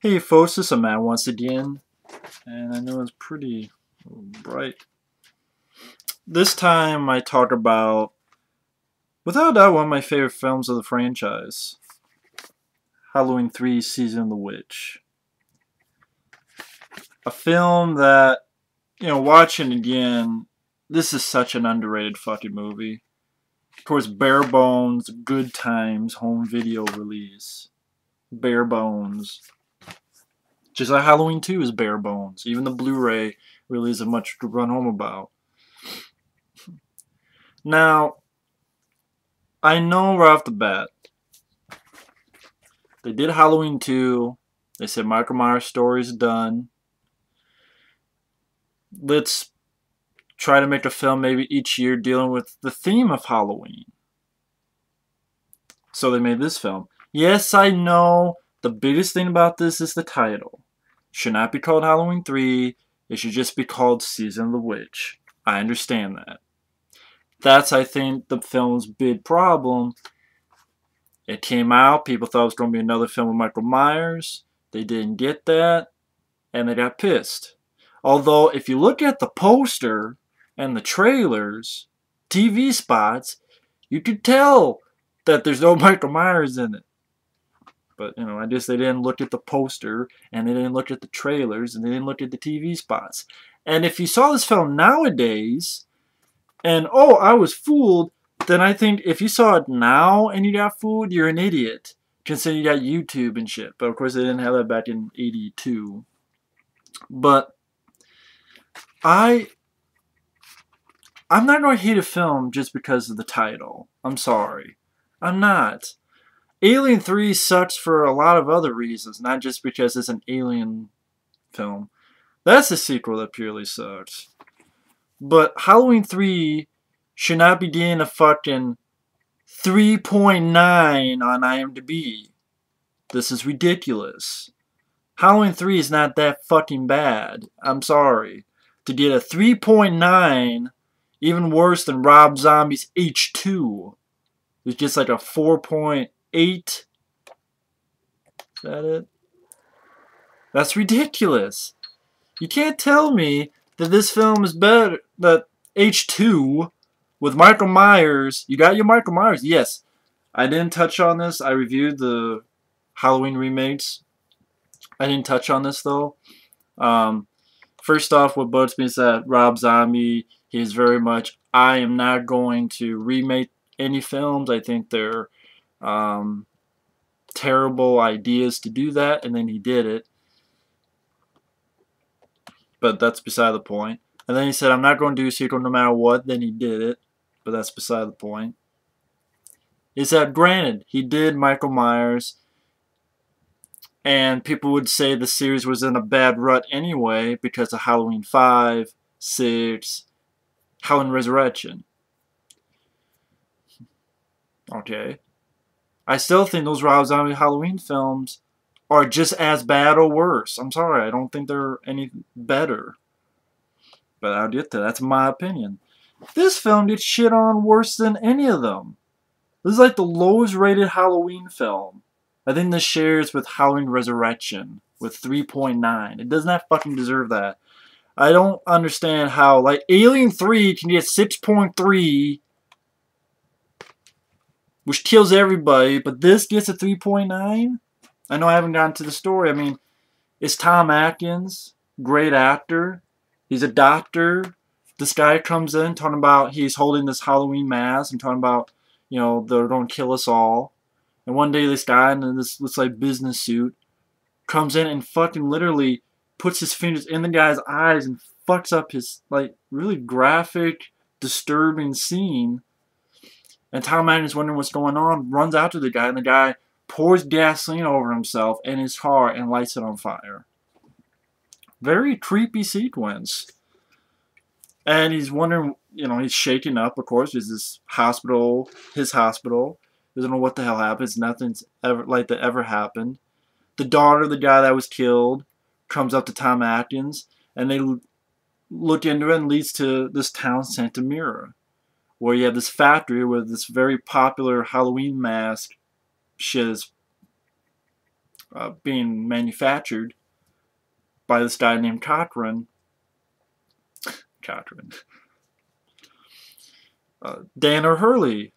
Hey folks, this is Matt once again, and I know it's pretty bright. This time I talk about, without a doubt, one of my favorite films of the franchise, Halloween 3: Season of the Witch. A film that, watching again, this is such an underrated fucking movie. Of course, bare bones, good times, home video release. Bare bones. Just like Halloween 2 is bare bones. Even the Blu-ray really isn't much to run home about. Now, I know right off the bat, they did Halloween 2. They said Michael Myers' story is done. Let's try to make a film maybe each year dealing with the theme of Halloween. So they made this film. Yes, I know the biggest thing about this is the title. Should not be called Halloween 3. It should just be called Season of the Witch. I understand that. That's, I think, the film's big problem. It came out. People thought it was going to be another film with Michael Myers. They didn't get that. And they got pissed. Although, if you look at the poster and the trailers, TV spots, you could tell that there's no Michael Myers in it. But, I guess they didn't look at the poster, and they didn't look at the trailers, and they didn't look at the TV spots. And if you saw this film nowadays, and, oh, I was fooled, then I think if you saw it now and you got fooled, you're an idiot. Considering you got YouTube and shit. But, of course, they didn't have that back in '82. But, I'm not going to hate a film just because of the title. I'm sorry. I'm not. Alien 3 sucks for a lot of other reasons, not just because it's an alien film. That's a sequel that purely sucks. But Halloween 3 should not be getting a fucking 3.9 on IMDb. This is ridiculous. Halloween 3 is not that fucking bad. I'm sorry. To get a 3.9, even worse than Rob Zombie's H2, it's just like a 4.8. Is that it? That's ridiculous. You can't tell me that this film is better. That H2 with Michael Myers. You got your Michael Myers. Yes. I didn't touch on this. I reviewed the Halloween remakes. I didn't touch on this though. First off, what bugs me is that Rob Zombie, he is very much, I am not going to remake any films. I think they're terrible ideas to do that, and then he did it. But that's beside the point. And then he said, I'm not going to do a sequel no matter what. Then he did it. But that's beside the point. Is that, granted, he did Michael Myers, and people would say the series was in a bad rut anyway because of Halloween 5, 6, Halloween Resurrection. Okay. I still think those Rob Zombie Halloween films are just as bad or worse. I'm sorry, I don't think they're any better. But I'll get to that. That's my opinion. This film gets shit on worse than any of them. This is like the lowest rated Halloween film. I think this shares with Halloween Resurrection with 3.9. It does not fucking deserve that. I don't understand how, like, Alien 3 can get 6.3, which kills everybody, but this gets a 3.9? I know I haven't gotten to the story. I mean, it's Tom Atkins, great actor. He's a doctor. This guy comes in talking about he's holding this Halloween mask and talking about, they're going to kill us all. And one day this guy in this looks like business suit comes in and fucking literally puts his fingers in the guy's eyes and fucks up his, like, really graphic, disturbing scene. And Tom Atkins is wondering what's going on, runs out to the guy, and the guy pours gasoline over himself in his car and lights it on fire. Very creepy sequence. And he's wondering, he's shaking up, of course. There's this hospital, his hospital. Doesn't know what the hell happens. Nothing's ever like that ever happened. The daughter of the guy that was killed comes up to Tom Atkins, and they look into it and leads to this town, Santa Mira, where you have this factory where this very popular Halloween mask shit is being manufactured by this guy named Cochran. Danner Hurley,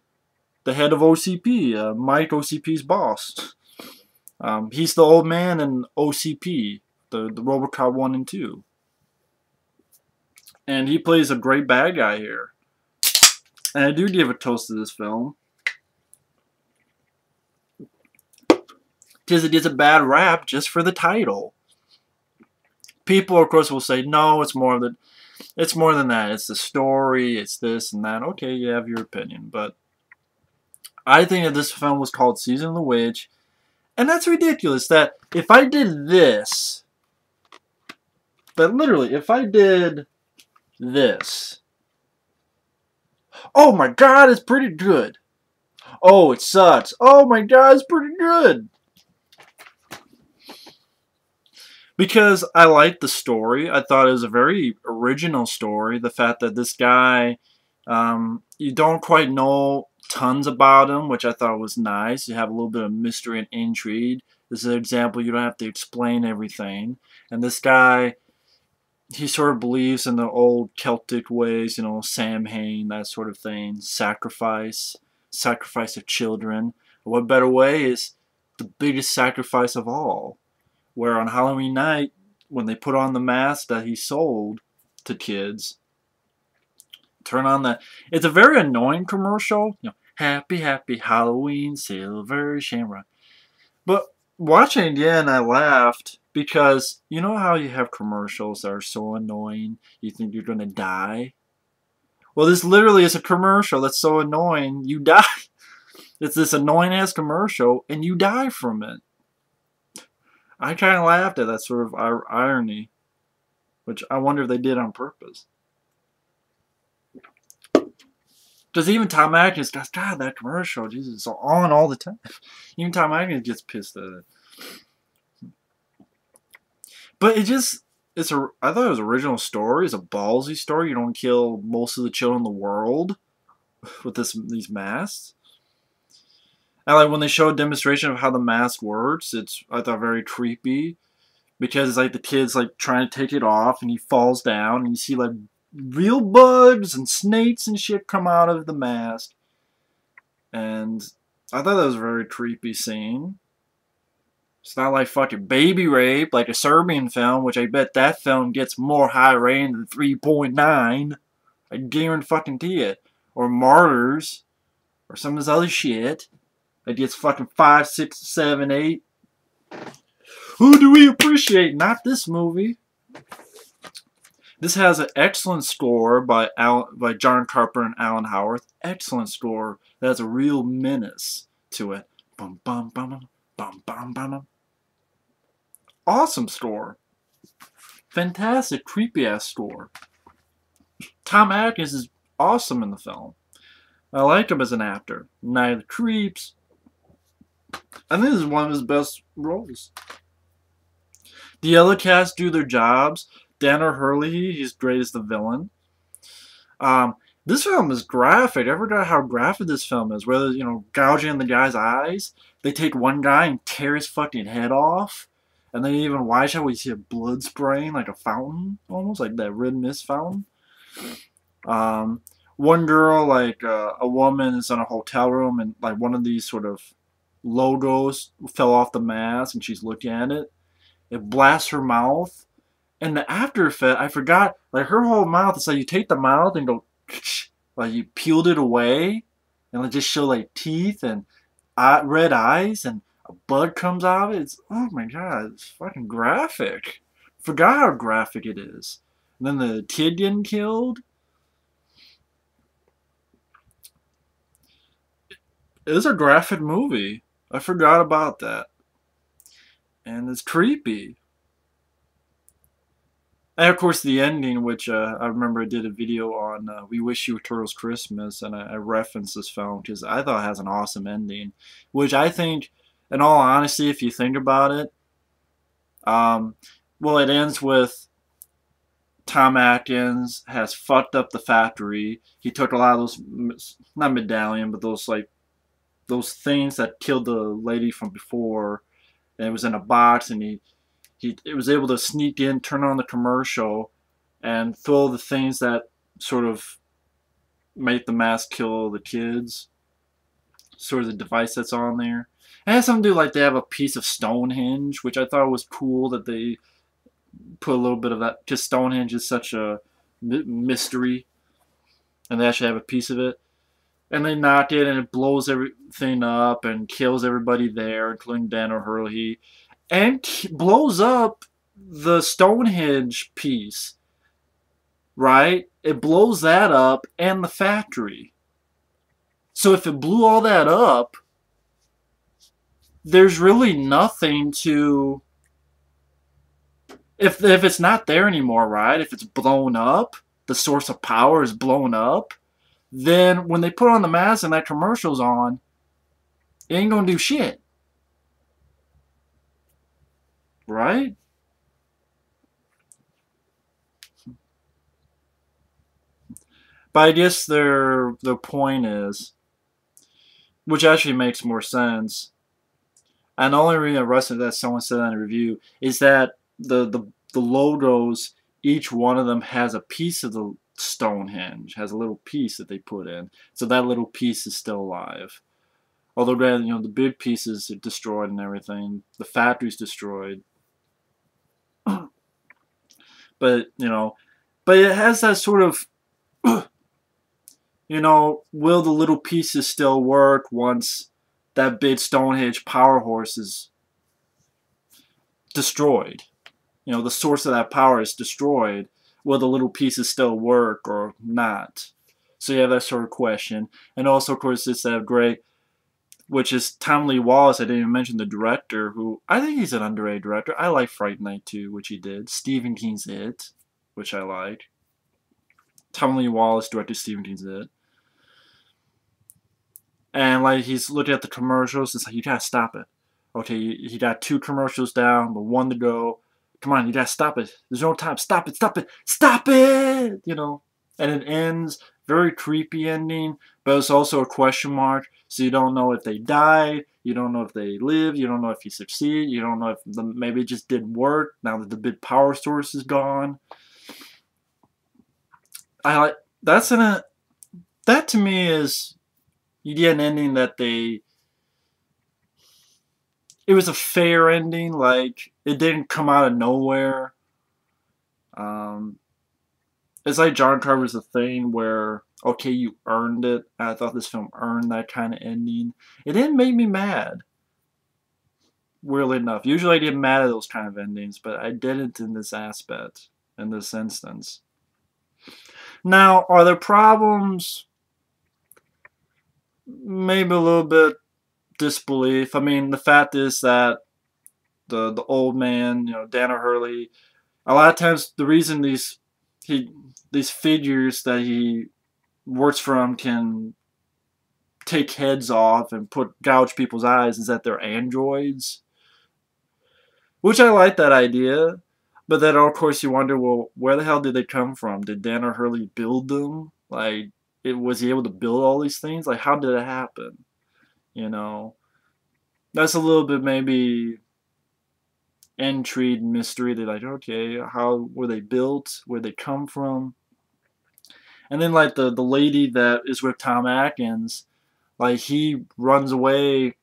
the head of OCP, Mike OCP's boss. He's the old man in OCP, the RoboCop 1 and 2. And he plays a great bad guy here. And I do give a toast to this film. Because it gets a bad rap just for the title. People, of course, will say, no, it's more than that. It's the story, it's this and that. Okay, you have your opinion. But I think that this film was called Season of the Witch. And that's ridiculous that if I did this, but literally, if I did this, oh my god, it's pretty good. Oh, it sucks. Oh my god, it's pretty good. Because I liked the story. I thought it was a very original story. The fact that this guy, you don't quite know tons about him, which I thought was nice. You have a little bit of mystery and intrigue. This is an example, you don't have to explain everything. And this guy, he sort of believes in the old Celtic ways, you know, Samhain, that sort of thing. Sacrifice of children. What better way is the biggest sacrifice of all? Where on Halloween night, when they put on the mask that he sold to kids, turn on the... It's a very annoying commercial. You know, happy, happy Halloween, Silver Shamrock. But watching it again, I laughed because you know how you have commercials that are so annoying, you think you're going to die? Well, this literally is a commercial that's so annoying, you die. It's this annoying-ass commercial, and you die from it. I kind of laughed at that sort of irony, which I wonder if they did on purpose. Because even Tom Atkins goes, God, that commercial, Jesus, it's on all the time. Even Tom Atkins gets pissed at it. But I thought it was an original story. It's a ballsy story. You don't kill most of the children in the world with these masks. And like when they show a demonstration of how the mask works, I thought very creepy. Because it's like the kid's like trying to take it off and he falls down and you see like real bugs and snakes and shit come out of the mask. And I thought that was a very creepy scene. It's not like fucking Baby Rape, like a Serbian film, which I bet that film gets more high rating than 3.9. I guarantee it. Or Martyrs, or some of this other shit. It gets fucking 5, 6, 7, 8. Who do we appreciate? Not this movie. This has an excellent score by John Carpenter and Alan Howarth. Excellent score that has a real menace to it. Bum bum bum bum bum bum. Awesome score. Fantastic, creepy ass score. Tom Atkins is awesome in the film. I like him as an actor. Night of the Creeps. I think this is one of his best roles. The other cast do their jobs. Danner Hurley, he's great as the villain. This film is graphic. I forgot how graphic this film is. Whether, you know, gouging the guy's eyes. They take one guy and tear his fucking head off. And then even watch how we see a blood spraying like a fountain. Almost like that Red Mist fountain. One girl, like a woman is in a hotel room and like one of these sort of logos fell off the mask and she's looking at it. It blasts her mouth. And the after effect, I forgot, like her whole mouth, it's like you take the mouth and go, like you peeled it away. And it just show like teeth and red eyes and a bug comes out of it. It's, oh my god, it's fucking graphic. Forgot how graphic it is. And then the kid getting killed. It is a graphic movie. I forgot about that. And it's creepy. And of course the ending, which I remember I did a video on We Wish You a Turtles Christmas, and I referenced this film because I thought it has an awesome ending. Which I think, in all honesty, if you think about it, well, it ends with Tom Atkins has fucked up the factory. He took a lot of those, not medallion, but those like, those things that killed the lady from before, and it was in a box, and he was able to sneak in, turn on the commercial, and throw the things that sort of make the mask kill the kids. Sort of the device that's on there. It has something to do, like they have a piece of Stonehenge, which I thought was cool that they put a little bit of that, because Stonehenge is such a mystery, and they actually have a piece of it. And they knock it, and it blows everything up and kills everybody there, including Dan O'Hurley, and blows up the Stonehenge piece, right? It blows that up and the factory. So if it blew all that up, there's really nothing to... If it's not there anymore, right? If it's blown up, the source of power is blown up, then when they put on the mask and that commercial's on, it ain't gonna do shit. Right? But I guess their point is, which actually makes more sense, and the only reason I rusted that someone said on a review is that the logos, each one of them has a piece of the Stonehenge, has a little piece that they put in, so that little piece is still alive. Although, you know, the big pieces are destroyed and everything, the factory's destroyed. But you know, but it has that sort of, you know, will the little pieces still work once that big Stonehenge power horse is destroyed? You know, the source of that power is destroyed. Will the little pieces still work or not? So you have that sort of question. And also, of course, it's that great, which is Tommy Lee Wallace. I didn't even mention the director, who I think he's an underrated director. I like Fright Night 2, which he did. Stephen King's It, which I like. Tommy Lee Wallace directed Stephen King's It. And like he's looking at the commercials, it's like, you gotta stop it. Okay, he got 2 commercials down, but 1 to go. Come on, you gotta stop it. There's no time. Stop it, stop it, stop it! You know. And it ends, very creepy ending, but it's also a question mark, so you don't know if they died, you don't know if they lived, you don't know if he succeeded, you don't know if maybe it just didn't work now that the big power source is gone. That to me is, you get an ending that it was a fair ending, like it didn't come out of nowhere. It's like John Carver's The Thing, where okay, you earned it. I thought this film earned that kind of ending. It didn't make me mad, weirdly enough. Usually I get mad at those kind of endings, but I didn't in this aspect, in this instance. Now, are there problems? Maybe a little bit disbelief. I mean, the fact is that the old man, you know, Dan O'Hurley, a lot of times the reason these figures that he works from can take heads off and gouge people's eyes is that they're androids. Which I like that idea, but then of course you wonder, well, where the hell did they come from? Did Dan O'Hurley build them? Like, was he able to build all these things? Like, how did it happen? You know, that's a little bit maybe intrigue, mystery. They're like, okay, how were they built? Where they come from? And then like the lady that is with Tom Atkins, like he runs away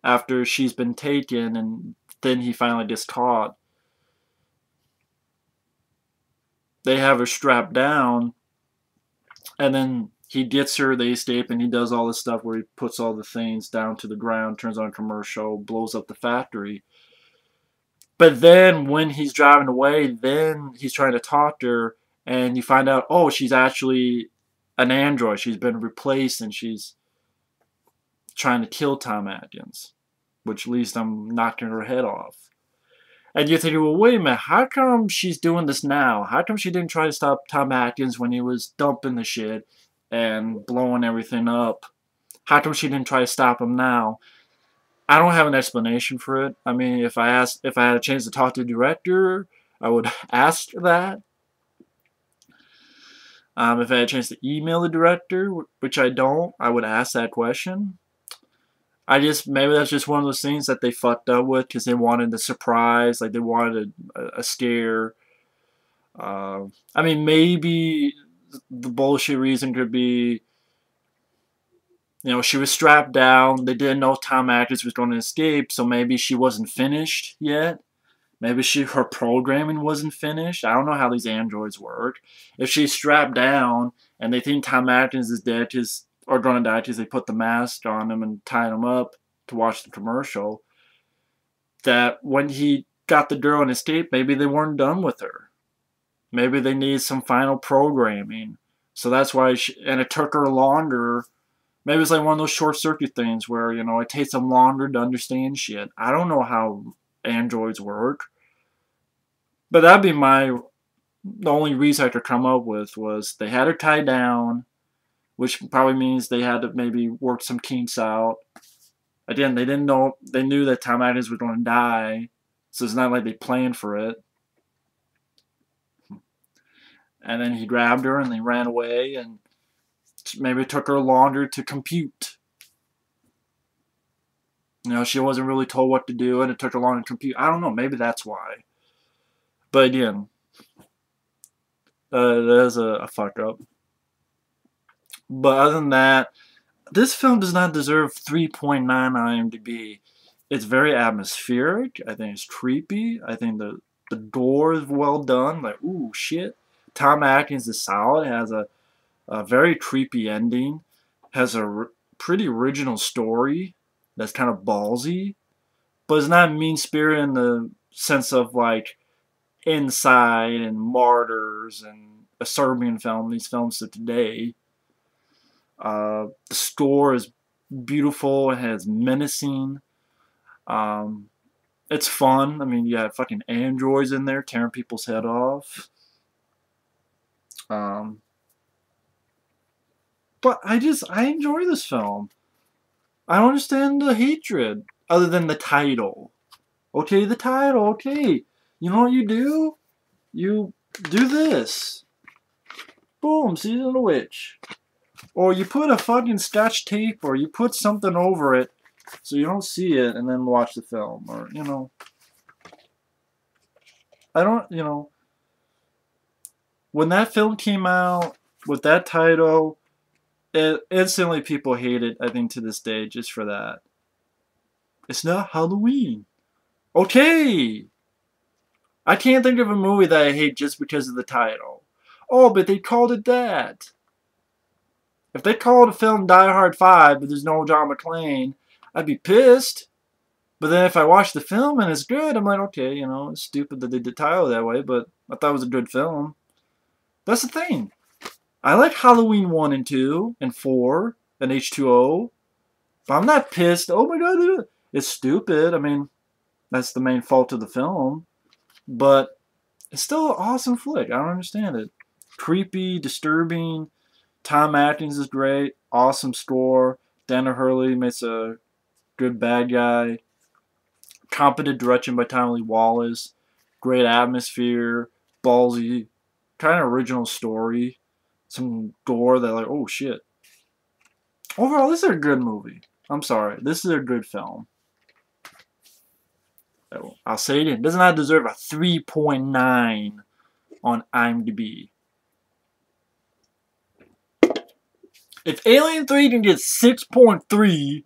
after she's been taken, and then he finally gets caught. They have her strapped down, and then he gets her, they escape, and he does all this stuff where he puts all the things down to the ground, turns on a commercial, blows up the factory. But then when he's driving away, then he's trying to talk to her, and you find out, oh, she's actually an android. She's been replaced, and she's trying to kill Tom Atkins, which leads them knocking her head off. And you're thinking, well, wait a minute, how come she's doing this now? How come she didn't try to stop Tom Atkins when he was dumping the shit and blowing everything up? How come she didn't try to stop him now? I don't have an explanation for it. I mean, if I had a chance to talk to the director, I would ask that. If I had a chance to email the director, which I don't, I would ask that question. maybe that's just one of those things that they fucked up with because they wanted the surprise, like they wanted a scare. I mean, maybe the bullshit reason could be, you know, she was strapped down. They didn't know Tom Atkins was going to escape, so maybe she wasn't finished yet. Maybe her programming wasn't finished. I don't know how these androids work. If she's strapped down and they think Tom Atkins is dead or going to die because they put the mask on him and tied him up to watch the commercial, that when he got the girl and escaped, maybe they weren't done with her. Maybe they need some final programming. So that's why and it took her longer. Maybe it's like one of those short circuit things where, you know, it takes them longer to understand shit. I don't know how androids work. But that'd be the only reason I could come up with was they had her tied down, which probably means they had to maybe work some kinks out. Again, they knew that Tom Atkins was going to die, so it's not like they planned for it. And then he grabbed her and they ran away, and maybe it took her longer to compute. You know, she wasn't really told what to do, and it took her longer to compute. I don't know, maybe that's why. But again, that is a fuck up. But other than that, this film does not deserve 3.9 on IMDb. It's very atmospheric. I think it's creepy. I think the gore is well done. Like, ooh, shit. Tom Atkins is solid. Has a very creepy ending. Has a pretty original story that's kind of ballsy. But it's not mean-spirited in the sense of, like, Inside and Martyrs and a Serbian film, these films of today. The score is beautiful. It has menacing. It's fun. I mean, you have fucking androids in there tearing people's head off. But I enjoy this film. I don't understand the hatred other than the title. Okay, the title. Okay, you know what you do? You do this. Boom, Season of the Witch. Or you put a fucking scotch tape, or you put something over it so you don't see it and then watch the film. Or, you know. You know. When that film came out with that title, instantly people hate it, I think, to this day, just for that. It's not Halloween. Okay! I can't think of a movie that I hate just because of the title. Oh, but they called it that. If they called a film Die Hard 5, but there's no John McClane, I'd be pissed. But then if I watch the film and it's good, I'm like, okay, you know, it's stupid that they did the title that way, but I thought it was a good film. That's the thing. I like Halloween 1 and 2 and 4 and H2O. But I'm not pissed. Oh my god, it's stupid. I mean, that's the main fault of the film. But it's still an awesome flick. I don't understand it. Creepy, disturbing. Tom Atkins is great. Awesome score. Dana Hurley makes a good bad guy. Competent direction by Tommy Lee Wallace. Great atmosphere. Ballsy. Kind of original story. Some gore that like, oh shit. Overall, this is a good movie. I'm sorry. This is a good film. I'll say it again. It does not deserve a 3.9 on IMDb. If Alien 3 can get 6.3,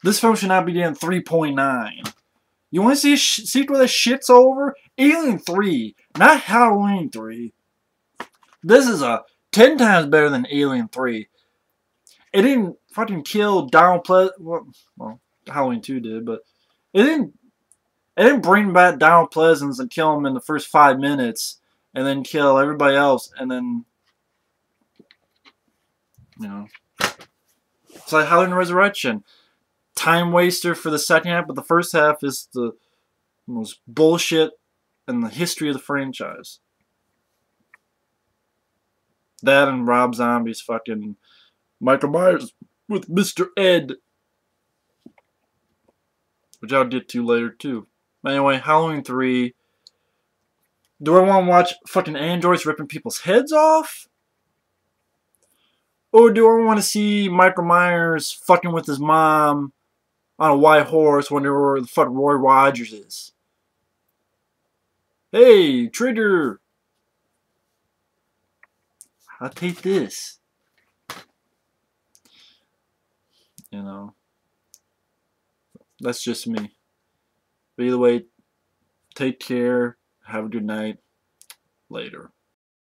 this film should not be getting 3.9. You want to see a sequel that shits over? Alien 3, not Halloween 3. This is 10 times better than Alien 3. It didn't fucking kill Donald Pleasence. Well, Halloween 2 did, but it didn't bring back Donald Pleasence and kill him in the first 5 minutes, and then kill everybody else, and then, you know, it's like Halloween Resurrection. Time waster for the second half, but the first half is the most bullshit in the history of the franchise. That and Rob Zombie's fucking Michael Myers with Mr. Ed, which I'll get to later too. But anyway, Halloween 3. Do I want to watch fucking androids ripping people's heads off? Or do I want to see Michael Myers fucking with his mom on a white horse wondering where the fuck Roy Rogers is? Hey, Trigger! I'll take this. You know. That's just me. But either way, take care. Have a good night. Later.